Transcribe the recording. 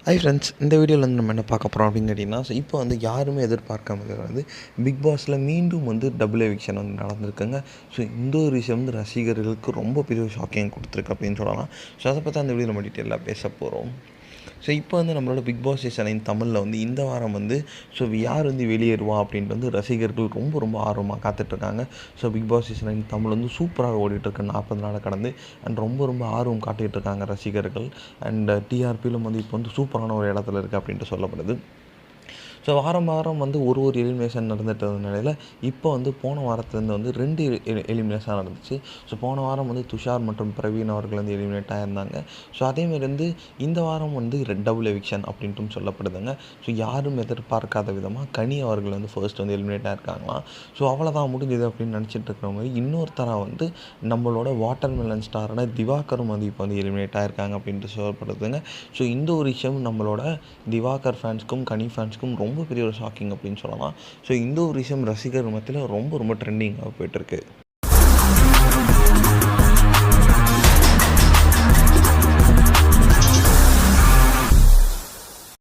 Hi friends, இந்த வீடியோவில் வந்து நம்ம என்ன பார்க்க போகிறோம் அப்படின்னு கேட்டிங்கன்னா, இப்போ வந்து யாருமே எதிர்பார்க்காம வந்து பிக் பாஸில் மீண்டும் வந்து டபுள் எவிக்ஷன் வந்து நடந்திருக்குங்க. ஸோ இந்த ஒரு விஷயம் வந்து ரசிகர்களுக்கு ரொம்ப பெரிய ஷாக்கிங் கொடுத்துருக்கு அப்படின்னு சொல்லலாம். ஸோ அதை பற்றி அந்த வீடியோ நம்ம டீட்டெயிலாக பேச போகிறோம். ஸோ இப்போ வந்து நம்மளோட பிக் பாஸ் சீசன் தமிழில் வந்து இந்த வாரம் வந்து யார் வந்து வெளியேறுவா அப்படின்ட்டு வந்து ரசிகர்கள் ரொம்ப ஆர்வமாக காத்துட்ருக்காங்க. So bigg boss season Tamil வந்து சூப்பராக ஓடிட்டுருக்கு 40 நாளை கடந்து. அண்ட் ரொம்ப ஆர்வம் காட்டிகிட்டு இருக்காங்க ரசிகர்கள். அண்ட் டிஆர்பியிலும் வந்து இப்போ வந்து சூப்பரான ஒரு இடத்துல இருக்குது அப்படின்ட்டு சொல்லப்படுது. ஸோ வாரம் வந்து ஒரு எலிமினேஷன் நடந்துட்டு இருந்த நிலையில் இப்போ வந்து போன வாரத்துலேருந்து வந்து 2 எலிமினேஷன் நடந்துச்சு. ஸோ போன வாரம் வந்து துஷார் மற்றும் பிரவீன் அவர்கள் வந்து எலிமினேட் ஆகியிருந்தாங்க. ஸோ அதேமாரி வந்து இந்த வாரம் வந்து டபுள் எவிக்ஷன் அப்படின்ட்டும் சொல்லப்படுதுங்க. ஸோ யாரும் எதிர்பார்க்காத விதமாக கனி அவர்கள் வந்து ஃபர்ஸ்ட் வந்து எலிமினேட் ஆகிருக்காங்களாம். ஸோ அவ்வளோதான் முடிஞ்சது அப்படின்னு நினச்சிட்டு இருக்கிறவங்க இன்னொருத்தராக வந்து நம்மளோட வாட்டர் மெலன் ஸ்டாரான திவாகரும் வந்து இப்போ வந்து எலிமினேட் ஆகிருக்காங்க அப்படின்ட்டு சொல்லப்படுதுங்க. ஸோ இந்த ஒரு விஷயம் நம்மளோட திவாகர் ஃபேன்ஸ்க்கும் கனி ஃபேன்ஸ்க்கும் ரொம்ப பெரிய ஒரு ஷாக்கிங் அப்படின்னு சொல்லலாம். ஸோ இந்த ஒரு விஷயம் ரசிகர் மத்தியில் ரொம்ப ட்ரெண்டிங்காக போயிட்டுருக்கு.